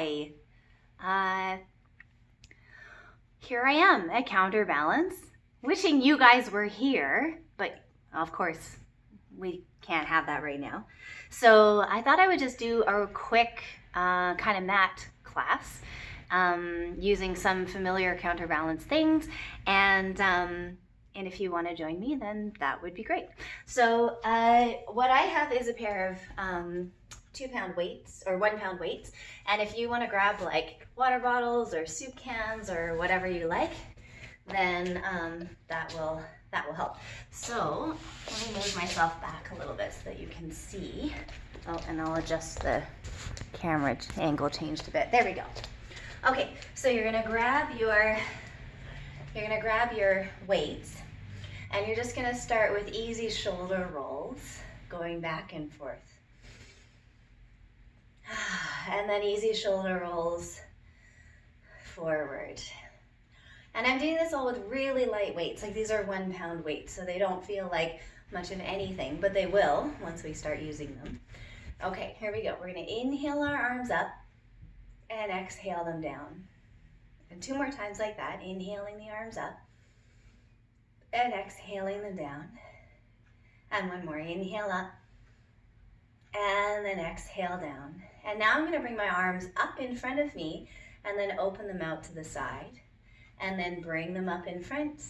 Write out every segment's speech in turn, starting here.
Hi. Here I am at Counterbalance, wishing you guys were here, but of course we can't have that right now. So I thought I would just do a quick kind of mat class using some familiar counterbalance things, and if you want to join me, then that would be great. So what I have is a pair of 2-pound weights or 1-pound weights, and if you want to grab like water bottles or soup cans or whatever you like, then that will help. So let me move myself back a little bit so that you can see. Oh, and I'll adjust the camera angle changed a bit. There we go. Okay, so you're gonna grab your weights, and you're just gonna start with easy shoulder rolls, going back and forth. And then easy shoulder rolls forward. And I'm doing this all with really light weights. Like, these are 1-pound weights, so they don't feel like much of anything, but they will once we start using them. Okay, here we go. We're gonna inhale our arms up and exhale them down. And 2 more times like that, inhaling the arms up and exhaling them down. And 1 more, inhale up and then exhale down. And now I'm gonna bring my arms up in front of me and then open them out to the side. And then bring them up in front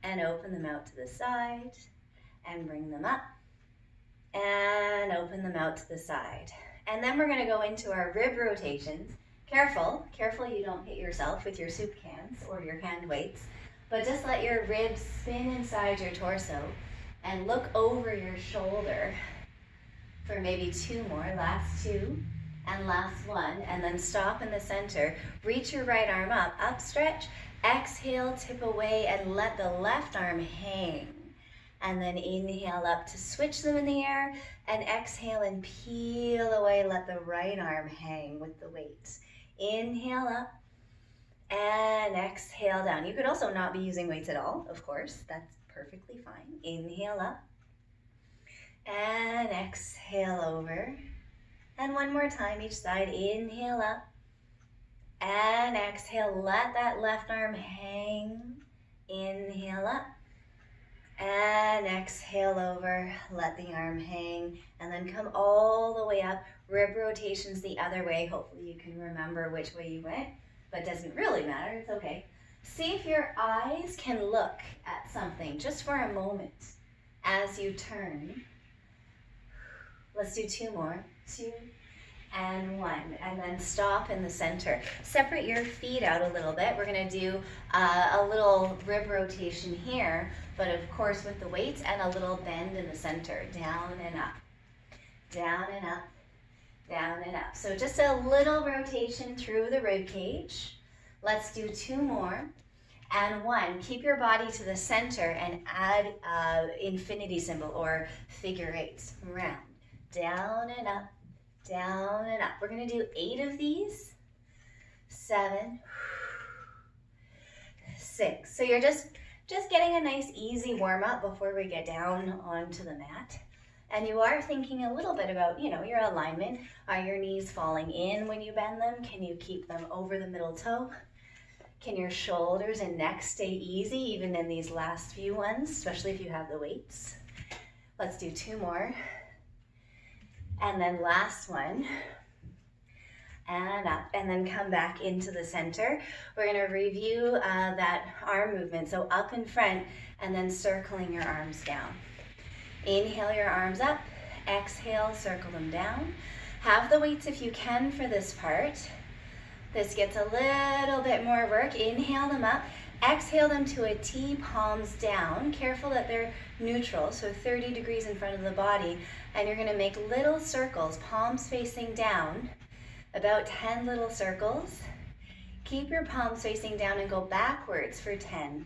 and open them out to the side and bring them up and open them out to the side. And then we're gonna go into our rib rotations. Careful you don't hit yourself with your soup cans or your hand weights, but just let your ribs spin inside your torso and look over your shoulder for maybe 2 more, last 2 and last 1, and then stop in the center. Reach your right arm up stretch, exhale, tip away, and let the left arm hang. And then inhale up to switch them in the air, and exhale and peel away, let the right arm hang with the weight. Inhale up, and exhale down. You could also not be using weights at all, of course, that's perfectly fine. Inhale up, and exhale over. And 1 more time each side, inhale up, and exhale, let that left arm hang. Inhale up, and exhale over, let the arm hang, and then come all the way up. Rib rotations the other way. Hopefully you can remember which way you went, but it doesn't really matter, it's okay. See if your eyes can look at something just for a moment as you turn. Let's do 2 more. 2 and 1, and then stop in the center. Separate your feet out a little bit. We're gonna do a little rib rotation here, but of course with the weights, and a little bend in the center. Down and up, down and up, down and up. So just a little rotation through the rib cage. Let's do 2 more and 1. Keep your body to the center and add infinity symbol or figure 8s. Round, down and up, down and up. We're gonna do 8 of these. 7, 6. So you're just getting a nice easy warm up before we get down onto the mat. And you are thinking a little bit about, your alignment. Are your knees falling in when you bend them? Can you keep them over the middle toe? Can your shoulders and neck stay easy even in these last few ones, especially if you have the weights? Let's do 2 more. And then last one, and up, and then come back into the center. We're gonna review that arm movement. So up in front, and then circling your arms down. Inhale your arms up, exhale, circle them down. Have the weights if you can for this part. This gets a little bit more work. Inhale them up, exhale them to a T, palms down. Careful that they're neutral, so 30 degrees in front of the body. And you're gonna make little circles, palms facing down, about 10 little circles. Keep your palms facing down and go backwards for 10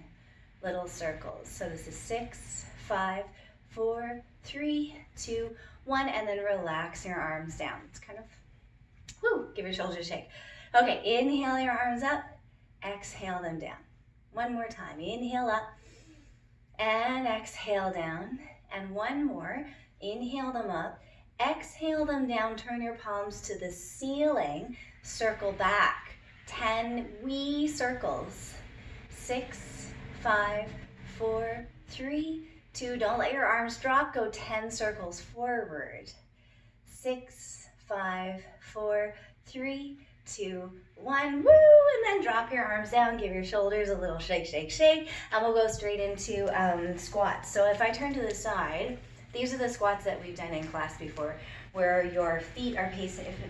little circles. So this is 6, 5, 4, 3, 2, 1, and then relax your arms down. It's kind of, give your shoulders a shake. Okay, inhale your arms up, exhale them down. 1 more time, inhale up, and exhale down, and 1 more. Inhale them up, Exhale them down, turn your palms to the ceiling, circle back. 10 wee circles. 6, 5, 4, 3, 2. Don't let your arms drop. Go 10 circles forward. 6, 5, 4, 3, 2, 1. Woo! And then drop your arms down. Give your shoulders a little shake, shake, shake. And we'll go straight into squats. So if I turn to the side, these are the squats that we've done in class before, where your feet are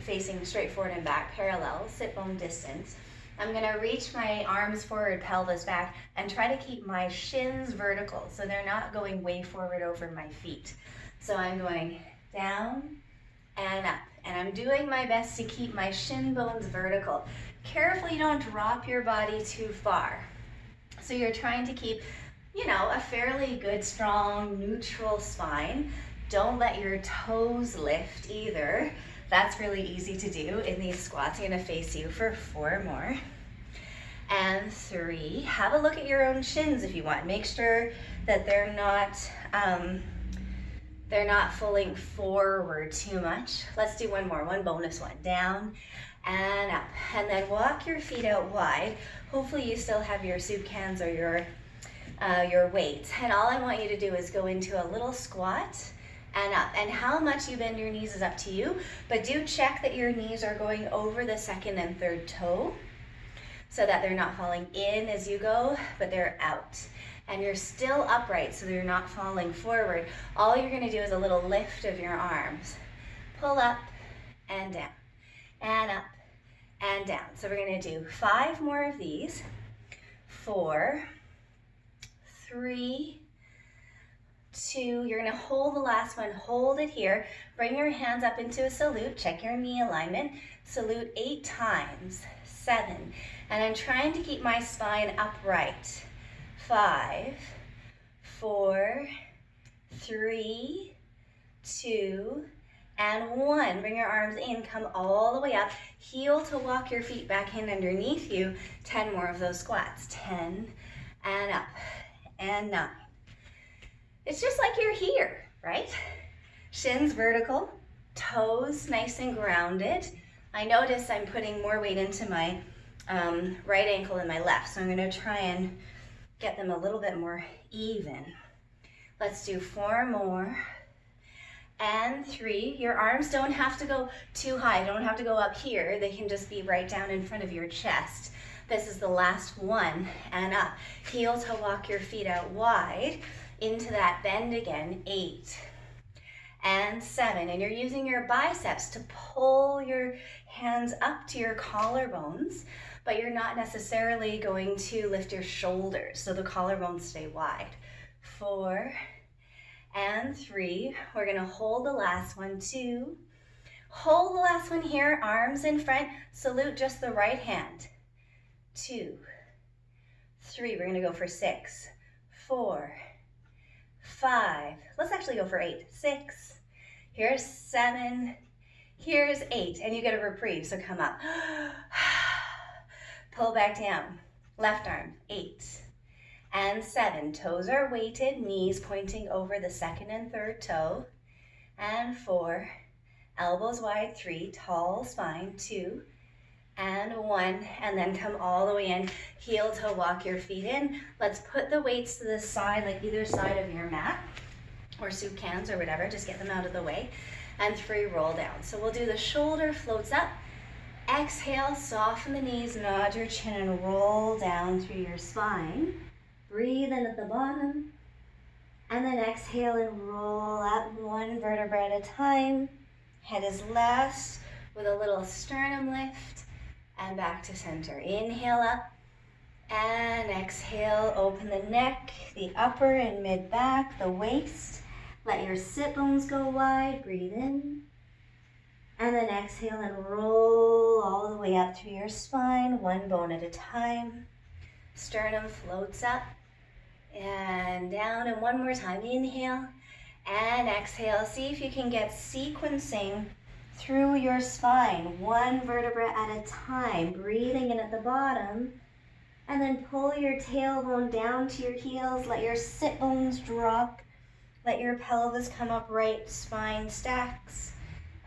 facing straight forward and back, parallel, sit bone distance. I'm gonna reach my arms forward, pelvis back, and try to keep my shins vertical so they're not going way forward over my feet. So I'm going down and up, and I'm doing my best to keep my shin bones vertical. Carefully don't drop your body too far. So you're trying to keep, you know, a fairly good, strong, neutral spine. Don't let your toes lift either. That's really easy to do in these squats. I'm gonna face you for 4 more. And 3. Have a look at your own shins if you want. Make sure that they're not falling forward too much. Let's do one more, one bonus one. Down and up. And then walk your feet out wide. Hopefully you still have your soup cans or your weights. And all I want you to do is go into a little squat and up. And how much you bend your knees is up to you, but do check that your knees are going over the second and third toe so that they're not falling in as you go, but they're out. And you're still upright so they're not falling forward. All you're gonna do is a little lift of your arms. Pull up and down, and up and down. So we're gonna do 5 more of these. 4, 3, 2, you're gonna hold the last one, hold it here. Bring your hands up into a salute, check your knee alignment. Salute 8 times, 7. And I'm trying to keep my spine upright. 5, 4, 3, 2, and 1. Bring your arms in, come all the way up. Heel to walk your feet back in underneath you. 10 more of those squats. 10, and up, and 9. It's just like you're here, right? Shins vertical, toes nice and grounded. I notice I'm putting more weight into my right ankle than my left, so I'm gonna try and get them a little bit more even. Let's do 4 more. And 3. Your arms don't have to go too high, don't have to go up here. They can just be right down in front of your chest. This is the last one, and up. Heel to walk your feet out wide into that bend again. 8 and 7. And you're using your biceps to pull your hands up to your collarbones, but you're not necessarily going to lift your shoulders, so the collarbones stay wide. 4 and 3. We're gonna hold the last one. 2. Hold the last one here, arms in front. Salute just the right hand. 2, 3. We're gonna go for 6, 4, 5. Let's actually go for 8. 6. Here's 7. Here's 8. And you get a reprieve, so come up. Pull back down. Left arm. 8 and 7. Toes are weighted, knees pointing over the second and third toe. And 4. Elbows wide. 3. Tall spine. 2 and 1. And then come all the way in. Heel to walk your feet in. Let's put the weights to the side, like either side of your mat or soup cans or whatever. Just get them out of the way. And 3, roll down. So we'll do the shoulder floats up. Exhale, soften the knees, nod your chin, and roll down through your spine. Breathe in at the bottom. And then exhale and roll up 1 vertebra at a time. Head is last with a little sternum lift. And back to center. Inhale up. And exhale, open the neck, the upper and mid back, the waist. Let your sit bones go wide. Breathe in. And then exhale and roll all the way up through your spine, 1 bone at a time. Sternum floats up and down. And 1 more time. Inhale and exhale. See if you can get sequencing through your spine, 1 vertebra at a time. Breathing in at the bottom. And then pull your tailbone down to your heels. Let your sit bones drop. Let your pelvis come upright. Spine stacks.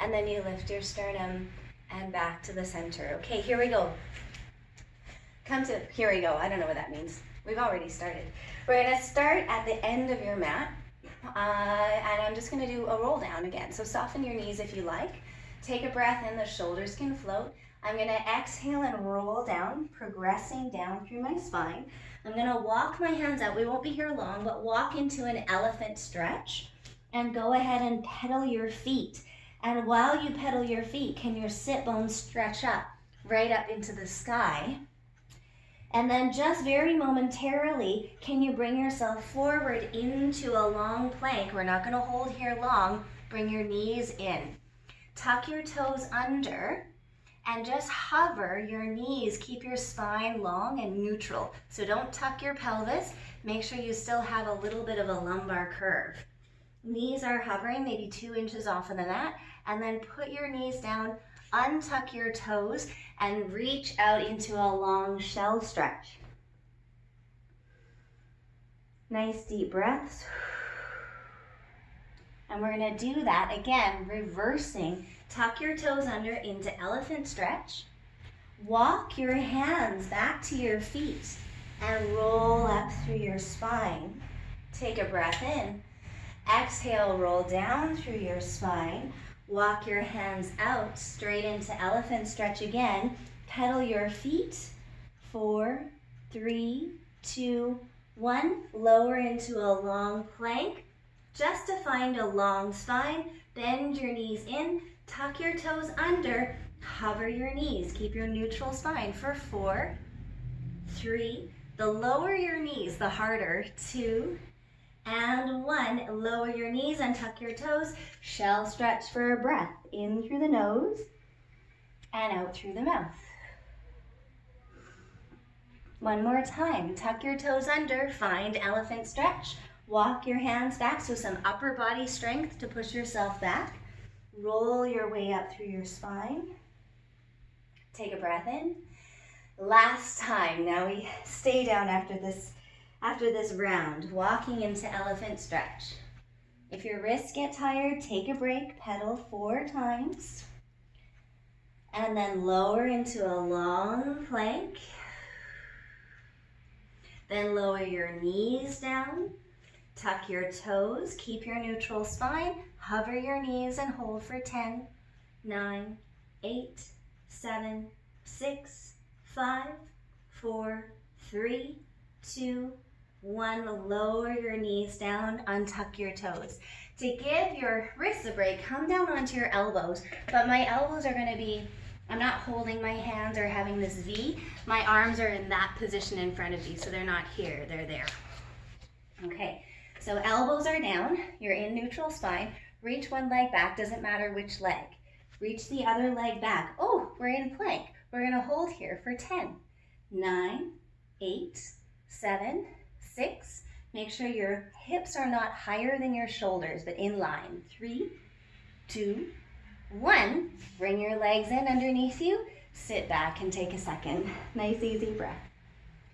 and then you lift your sternum and back to the center. Okay, here we go. Here we go. I don't know what that means. We've already started. We're gonna start at the end of your mat, and I'm just gonna do a roll down again. So soften your knees if you like. Take a breath in, the shoulders can float. I'm gonna exhale and roll down, progressing down through my spine. I'm gonna walk my hands out. We won't be here long, but walk into an elephant stretch and go ahead and pedal your feet. And while you pedal your feet, can your sit bones stretch up, right up into the sky? And then just very momentarily, can you bring yourself forward into a long plank? We're not gonna hold here long. Bring your knees in. Tuck your toes under and just hover your knees. Keep your spine long and neutral. So don't tuck your pelvis. Make sure you still have a little bit of a lumbar curve. Knees are hovering maybe 2 inches off of the mat, and then put your knees down, untuck your toes, and reach out into a long shell stretch. Nice deep breaths. And we're gonna do that again, reversing. Tuck your toes under into elephant stretch. Walk your hands back to your feet and roll up through your spine. Take a breath in. Exhale, roll down through your spine. Walk your hands out straight into elephant stretch again. Pedal your feet. 4, 3, 2, 1. Lower into a long plank. Just to find a long spine, bend your knees in, tuck your toes under, hover your knees. Keep your neutral spine for 4, 3. The lower your knees, the harder. 2, and 1. Lower your knees and tuck your toes. Shell stretch for a breath. In through the nose and out through the mouth. One more time. Tuck your toes under. Find elephant stretch. Walk your hands back, so some upper body strength to push yourself back. Roll your way up through your spine. Take a breath in. Last time. Now we stay down after this round, walking into elephant stretch. If your wrists get tired, take a break, pedal 4 times, and then lower into a long plank. Then lower your knees down, tuck your toes, keep your neutral spine, hover your knees and hold for 10, 9, 8, 7, 6, 5, 4, 3, 2, 1. Lower your knees down, untuck your toes. To give your wrists a break, come down onto your elbows, but my elbows are gonna be, I'm not holding my hands or having this V. My arms are in that position in front of you, so they're not here, they're there. Okay, so elbows are down, you're in neutral spine. Reach one leg back, doesn't matter which leg. Reach the other leg back. Oh, we're in plank. We're gonna hold here for 10, 9, 8, 7, 6. Make sure your hips are not higher than your shoulders, but in line. 3, 2, 1. Bring your legs in underneath you. Sit back and take a second. Nice, easy breath.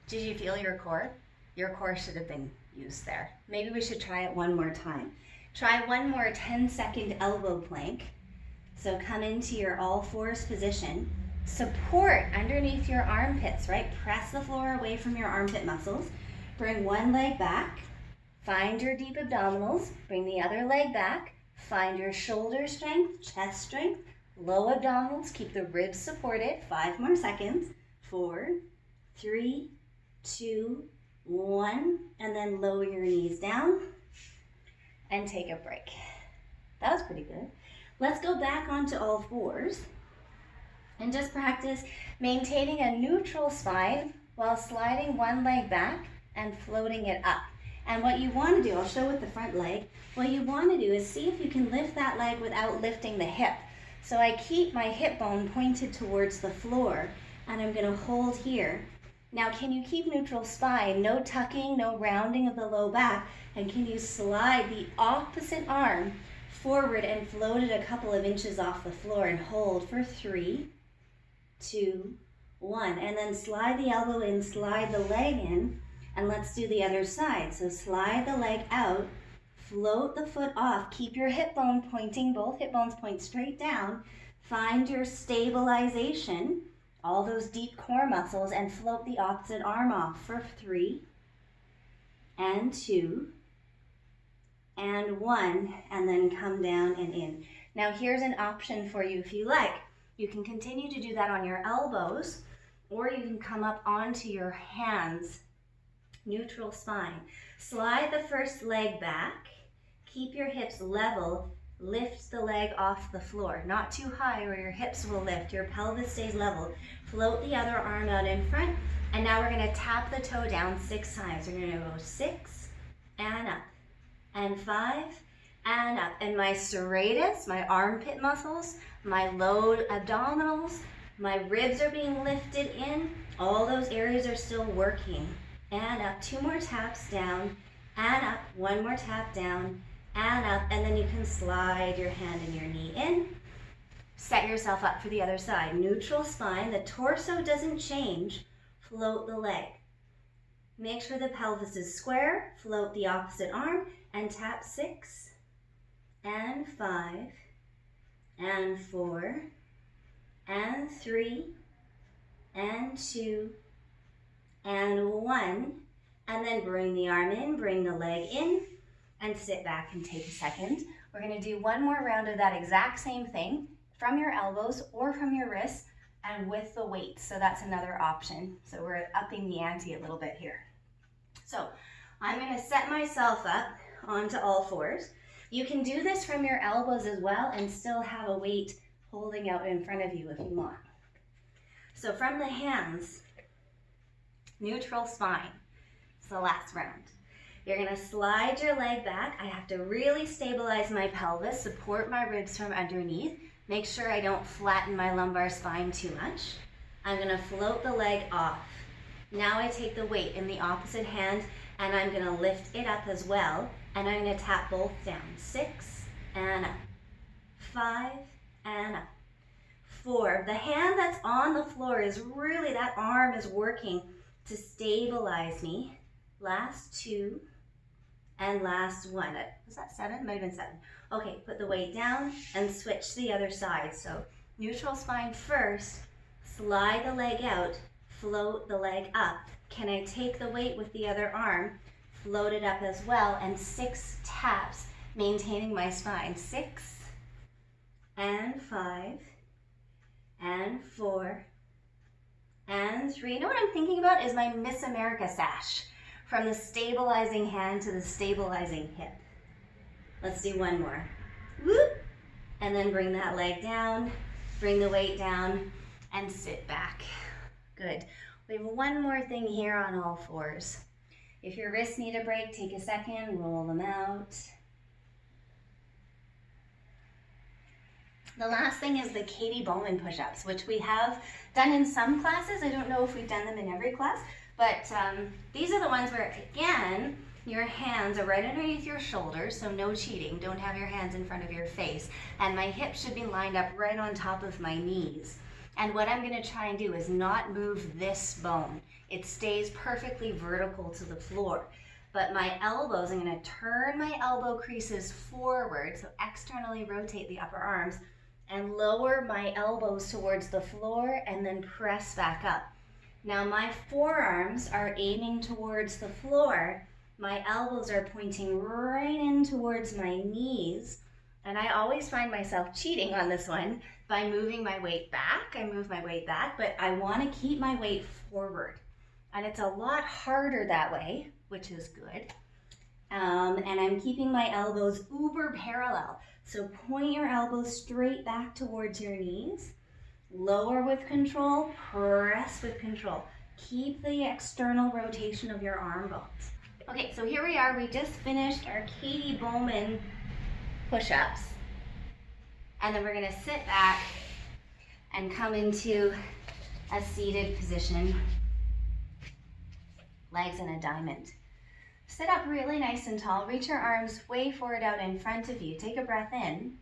Did you feel your core? Your core should have been used there. Maybe we should try it one more time. Try one more 10-second elbow plank. So come into your all fours position. Support underneath your armpits, right? Press the floor away from your armpit muscles. Bring one leg back. Find your deep abdominals. Bring the other leg back. Find your shoulder strength, chest strength, low abdominals. Keep the ribs supported. 5 more seconds. 4, 3, 2, 1. And then lower your knees down and take a break. That was pretty good. Let's go back onto all fours and just practice maintaining a neutral spine while sliding one leg back and floating it up. And what you want to do, I'll show with the front leg, what you want to do is see if you can lift that leg without lifting the hip. So I keep my hip bone pointed towards the floor, and I'm going to hold here. Now, can you keep neutral spine? No tucking, no rounding of the low back, and can you slide the opposite arm forward and float it a couple of inches off the floor and hold for 3, 2, 1. And then slide the elbow in, slide the leg in, and let's do the other side. So slide the leg out, Float the foot off. Keep your hip bone pointing, both hip bones point straight down. Find your stabilization, all those deep core muscles, and float the opposite arm off for 3 and 2 and 1, and then come down and in. Now here's an option for you if you like. You can continue to do that on your elbows, or you can come up onto your hands, neutral spine. Slide the first leg back, keep your hips level, lift the leg off the floor, not too high or your hips will lift, your pelvis stays level. Float the other arm out in front, and now we're gonna tap the toe down 6 times. We're gonna go 6 and up, and 5 and up. And my serratus, my armpit muscles, my low abdominals, my ribs are being lifted in. All those areas are still working. And up, 2 more taps down, and up, 1 more tap down, and up, and then you can slide your hand and your knee in. Set yourself up for the other side. Neutral spine, the torso doesn't change. Float the leg. Make sure the pelvis is square. Float the opposite arm and tap 6 and 5 and 4 and 3 and 2 and 1, and then bring the arm in, bring the leg in, and sit back and take a second. We're gonna do 1 more round of that exact same thing from your elbows or from your wrists and with the weights. So that's another option. So we're upping the ante a little bit here. So I'm gonna set myself up onto all fours. You can do this from your elbows as well and still have a weight holding out in front of you if you want. So from the hands, neutral spine. It's the last round. You're gonna slide your leg back. I have to really stabilize my pelvis, support my ribs from underneath. Make sure I don't flatten my lumbar spine too much. I'm gonna float the leg off. Now I take the weight in the opposite hand and I'm gonna lift it up as well. And I'm gonna tap both down. 6 and up, 5 and up, 4. The hand that's on the floor is really, that arm is working to stabilize me. Last 2 and last 1. Was that 7? Might have been 7. Okay, put the weight down and switch to the other side. So neutral spine first, slide the leg out, float the leg up. Can I take the weight with the other arm, float it up as well, and 6 taps, maintaining my spine. 6 and 5 and 4 and 3. You know what I'm thinking about is my Miss America sash. From the stabilizing hand to the stabilizing hip. Let's do 1 more. Whoop. And then bring that leg down, bring the weight down, and sit back. Good. We have 1 more thing here on all fours. If your wrists need a break, take a second, roll them out. The last thing is the Katie Bowman push-ups, which we have done in some classes. I don't know if we've done them in every class, but these are the ones where, again, your hands are right underneath your shoulders, so no cheating. Don't have your hands in front of your face. And my hips should be lined up right on top of my knees. And what I'm gonna try and do is not move this bone. It stays perfectly vertical to the floor. But my elbows, I'm gonna turn my elbow creases forward, so externally rotate the upper arms, and lower my elbows towards the floor and then press back up. Now my forearms are aiming towards the floor. My elbows are pointing right in towards my knees. And I always find myself cheating on this one by moving my weight back. I move my weight back, but I want to keep my weight forward. And it's a lot harder that way, which is good. And I'm keeping my elbows uber parallel. So point your elbows straight back towards your knees. Lower with control, press with control. Keep the external rotation of your arm bones. Okay, so here we are. We just finished our Katie Bowman push-ups. And then we're gonna sit back and come into a seated position. Legs in a diamond. Sit up really nice and tall. Reach your arms way forward out in front of you. Take a breath in.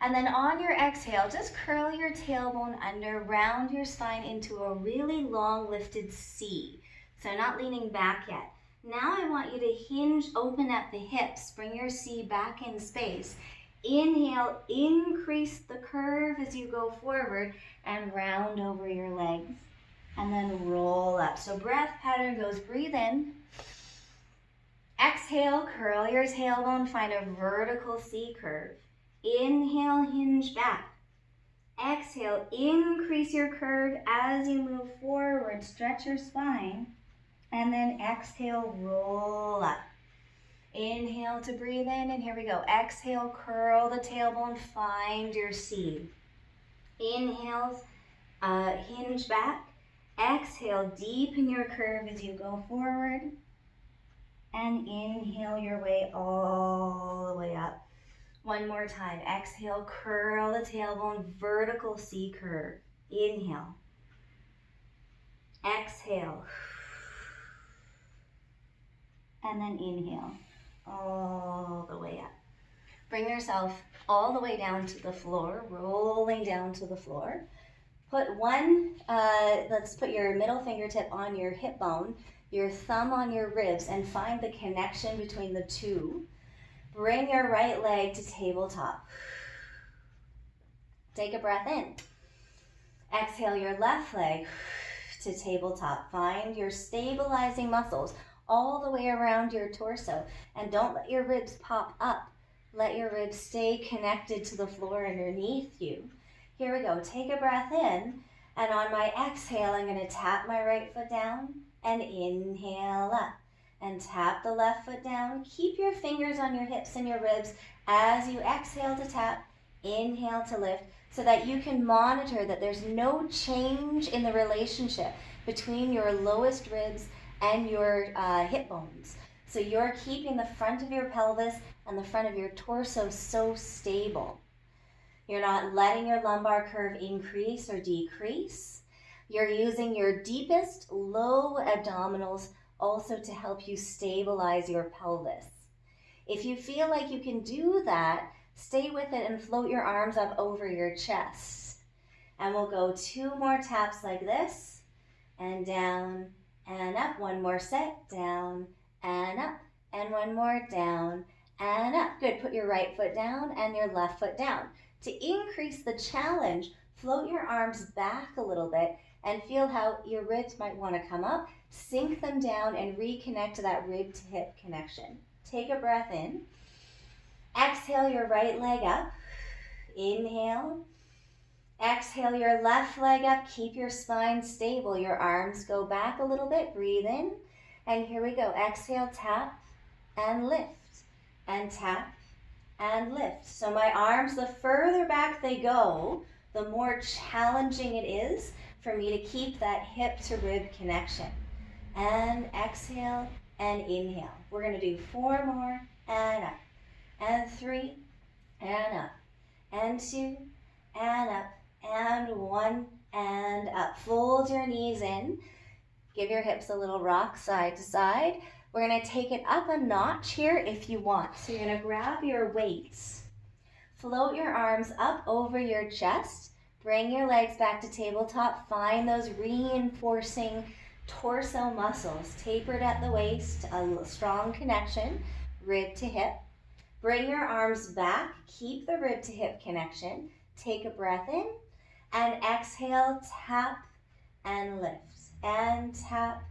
And then on your exhale, just curl your tailbone under, round your spine into a really long lifted C. So not leaning back yet. Now I want you to hinge, open up the hips, bring your C back in space. Inhale, increase the curve as you go forward and round over your legs. And then roll up. So breath pattern goes, breathe in. Exhale, curl your tailbone, find a vertical C curve. Inhale, hinge back. Exhale, increase your curve as you move forward, stretch your spine. And then exhale, roll up. Inhale to breathe in, and here we go. Exhale, curl the tailbone, find your C. Inhale, hinge back. Exhale, deepen your curve as you go forward. And inhale your way all the way up. One more time. Exhale, curl the tailbone, vertical C curve. Inhale. Exhale. And then inhale all the way up. Bring yourself all the way down to the floor, rolling down to the floor. Let's put your middle fingertip on your hip bone, your thumb on your ribs, and find the connection between the two. Bring your right leg to tabletop. Take a breath in. Exhale your left leg to tabletop. Find your stabilizing muscles all the way around your torso, and don't let your ribs pop up. Let your ribs stay connected to the floor underneath you. Here we go. Take a breath in, and on my exhale, I'm going to tap my right foot down and inhale up. And tap the left foot down. Keep your fingers on your hips and your ribs as you exhale to tap, inhale to lift, so that you can monitor that there's no change in the relationship between your lowest ribs and your hip bones. So you're keeping the front of your pelvis and the front of your torso so stable. You're not letting your lumbar curve increase or decrease. You're using your deepest low abdominals also to help you stabilize your pelvis. If you feel like you can do that, stay with it and float your arms up over your chest. And we'll go 2 more taps like this, and down and up. One more set, down and up, and one more, down and up. Good, put your right foot down and your left foot down. To increase the challenge, float your arms back a little bit and feel how your ribs might want to come up. Sink them down and reconnect to that rib to hip connection. Take a breath in. Exhale your right leg up. Inhale. Exhale your left leg up. Keep your spine stable. Your arms go back a little bit. Breathe in. And here we go. Exhale, tap and lift. And tap and lift. So my arms, the further back they go, the more challenging it is for me to keep that hip to rib connection. And exhale and inhale. We're going to do 4 more, and up, and 3, and up, and 2, and up, and 1, and up. Fold your knees in. Give your hips a little rock side to side. We're going to take it up a notch here if you want. So you're going to grab your weights. Float your arms up over your chest. Bring your legs back to tabletop. Find those reinforcing torso muscles, tapered at the waist, a strong connection, rib to hip. Bring your arms back, keep the rib to hip connection. Take a breath in, and exhale, tap and lift, and tap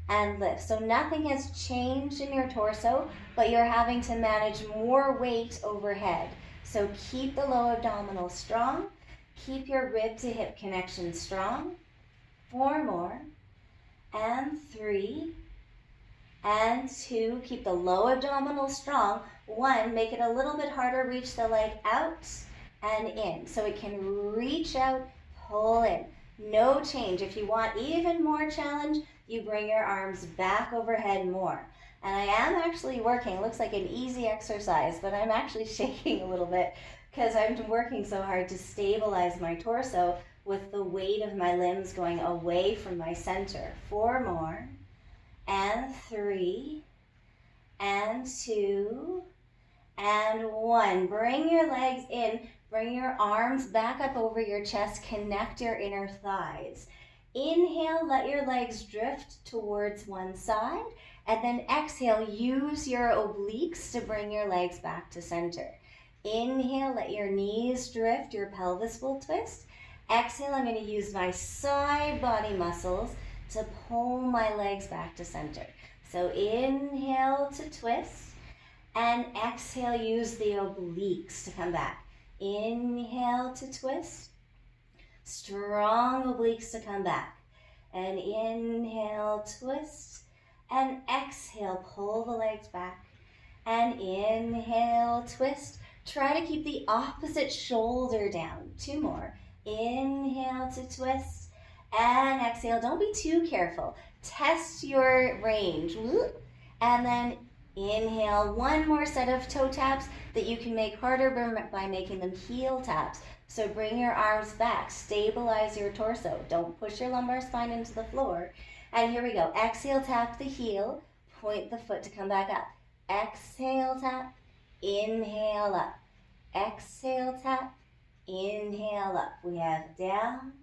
and lift. So nothing has changed in your torso, but you're having to manage more weight overhead. So keep the low abdominal strong, keep your rib to hip connection strong. 4 more. And 3, and 2, keep the low abdominal strong. 1, make it a little bit harder, reach the leg out and in. So it can reach out, pull in. No change. If you want even more challenge, you bring your arms back overhead more. And I am actually working, it looks like an easy exercise, but I'm actually shaking a little bit because I'm working so hard to stabilize my torso with the weight of my limbs going away from my center. 4 more, and 3, and 2, and 1. Bring your legs in, bring your arms back up over your chest, connect your inner thighs. Inhale, let your legs drift towards one side, and then exhale, use your obliques to bring your legs back to center. Inhale, let your knees drift, your pelvis will twist. Exhale, I'm going to use my side body muscles to pull my legs back to center. So inhale to twist, and exhale, use the obliques to come back. Inhale to twist, strong obliques to come back. And inhale, twist, and exhale, pull the legs back. And inhale, twist. Try to keep the opposite shoulder down. 2 more. Inhale to twist, and exhale. Don't be too careful. Test your range. And then inhale, 1 more set of toe taps that you can make harder by making them heel taps. So bring your arms back, stabilize your torso. Don't push your lumbar spine into the floor. And here we go. Exhale, tap the heel, point the foot to come back up. Exhale, tap, inhale up. Exhale, tap, inhale up. We have down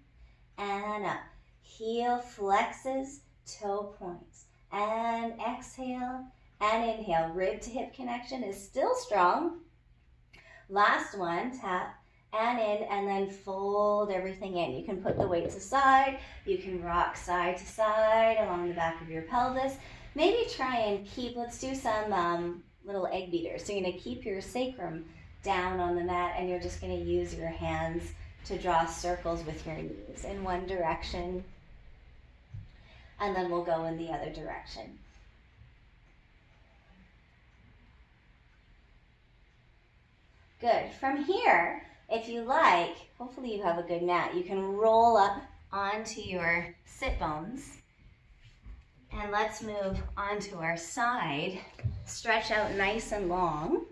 and up. Heel flexes, toe points. And exhale and inhale. Rib to hip connection is still strong. Last one, tap and in, and then fold everything in. You can put the weights aside. You can rock side to side along the back of your pelvis. Maybe try and keep, let's do some little egg beaters. So you're going to keep your sacrum down on the mat, and you're just going to use your hands to draw circles with your knees in one direction, and then we'll go in the other direction. Good. From here, if you like, hopefully you have a good mat, you can roll up onto your sit bones. And let's move onto our side. Stretch out nice and long.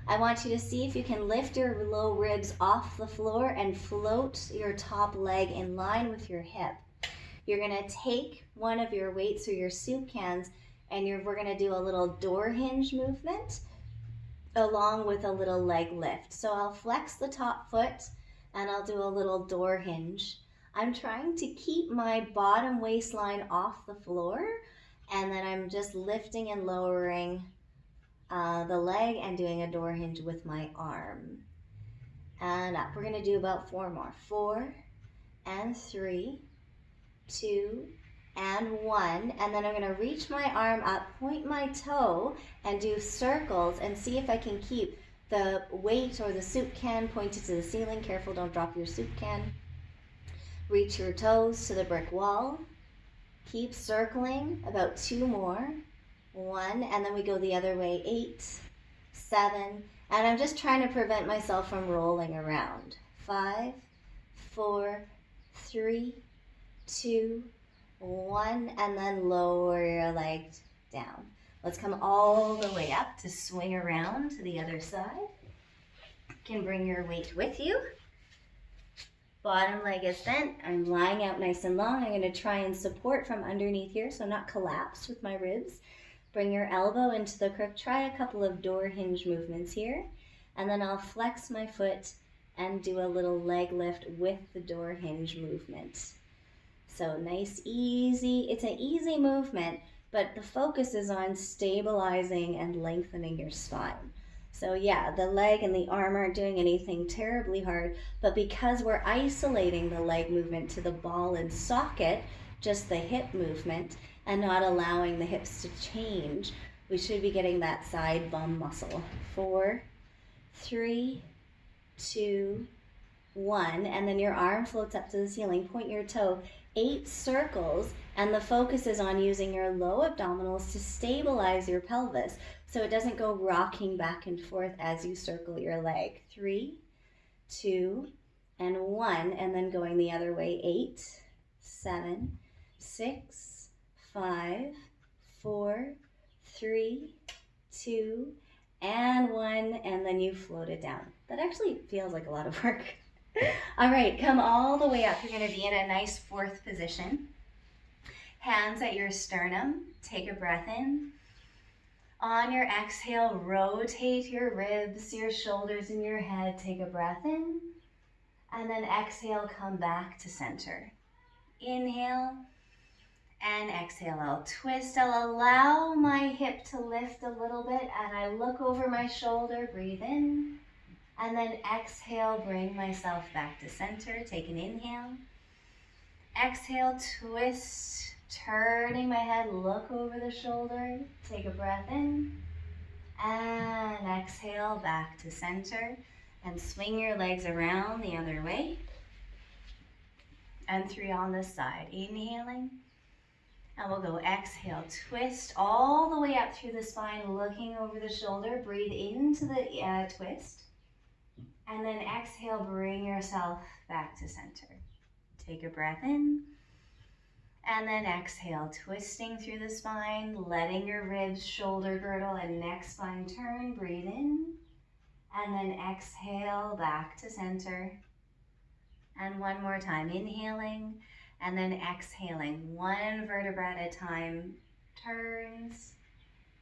I want you to see if you can lift your low ribs off the floor and float your top leg in line with your hip. You're going to take one of your weights or your soup cans, and we're going to do a little door hinge movement along with a little leg lift. So I'll flex the top foot and I'll do a little door hinge. I'm trying to keep my bottom waistline off the floor, and then I'm just lifting and lowering the leg and doing a door hinge with my arm. And up. We're going to do about 4 more. 4 and 3, 2 and 1. And then I'm going to reach my arm up, point my toe, and do circles and see if I can keep the weight or the soup can pointed to the ceiling. Careful, don't drop your soup can. Reach your toes to the brick wall. Keep circling, about 2 more. 1, and then we go the other way. 8, 7, and I'm just trying to prevent myself from rolling around. 5, 4, 3, 2, 1, and then lower your legs down. Let's come all the way up to swing around to the other side. You can bring your weight with you. Bottom leg is bent. I'm lying out nice and long. I'm going to try and support from underneath here, so I'm not collapsed with my ribs. Bring your elbow into the crook. Try a couple of door hinge movements here. And then I'll flex my foot and do a little leg lift with the door hinge movement. So nice, easy. It's an easy movement, but the focus is on stabilizing and lengthening your spine. So yeah, the leg and the arm aren't doing anything terribly hard, but because we're isolating the leg movement to the ball and socket, just the hip movement, and not allowing the hips to change, we should be getting that side bum muscle. 4, 3, 2, 1, and then your arm floats up to the ceiling. Point your toe 8 circles, and the focus is on using your low abdominals to stabilize your pelvis so it doesn't go rocking back and forth as you circle your leg. 3, 2, and 1, and then going the other way. 8, 7, 6, 5, 4, 3, 2, and 1, and then you float it down. That actually feels like a lot of work. All right, come all the way up. You're going to be in a nice 4th position. Hands at your sternum. Take a breath in. On your exhale, rotate your ribs, your shoulders, and your head. Take a breath in. And then exhale, come back to center. Inhale and exhale. I'll twist. I'll allow my hip to lift a little bit, and I look over my shoulder. Breathe in. And then exhale, bring myself back to center. Take an inhale. Exhale, twist, turning my head, look over the shoulder. Take a breath in. And exhale, back to center. And swing your legs around the other way. And 3 on this side. Inhaling. And we'll go exhale, twist all the way up through the spine, looking over the shoulder. Breathe into the twist. And then exhale, bring yourself back to center. Take a breath in. And then exhale, twisting through the spine, letting your ribs, shoulder girdle, and neck spine turn. Breathe in. And then exhale, back to center. And one more time, inhaling. And then exhaling, 1 vertebra at a time. Turns.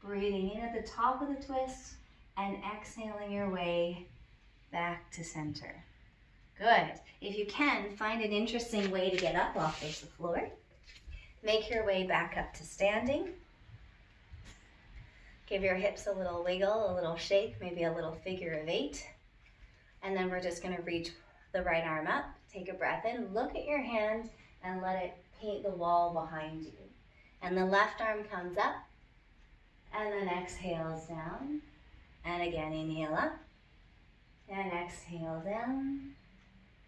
Breathing in at the top of the twist. And exhaling your way back to center. Good. If you can, find an interesting way to get up off of the floor. Make your way back up to standing. Give your hips a little wiggle, a little shake, maybe a little figure of 8. And then we're just going to reach the right arm up. Take a breath in, look at your hand, and let it paint the wall behind you. And the left arm comes up, and then exhales down. And again, inhale up. And exhale down.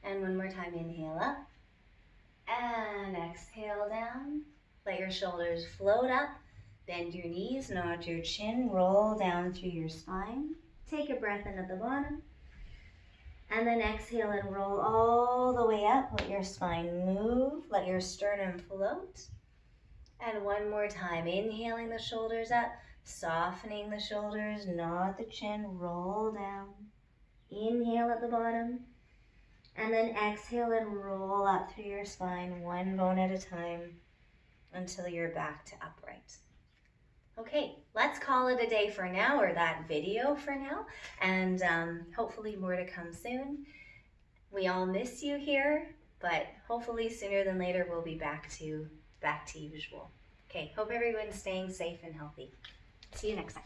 And one more time, inhale up. And exhale down. Let your shoulders float up. Bend your knees, nod your chin, roll down through your spine. Take a breath in at the bottom. And then exhale and roll all the way up. Let your spine move. Let your sternum float. And one more time, inhaling the shoulders up, softening the shoulders, nod the chin, roll down. Inhale at the bottom, and then exhale and roll up through your spine, 1 bone at a time, until you're back to upright. Okay, let's call it a day for now, or that video for now, and hopefully more to come soon. We all miss you here, but hopefully sooner than later we'll be back to usual. Okay, hope everyone's staying safe and healthy. See you next time.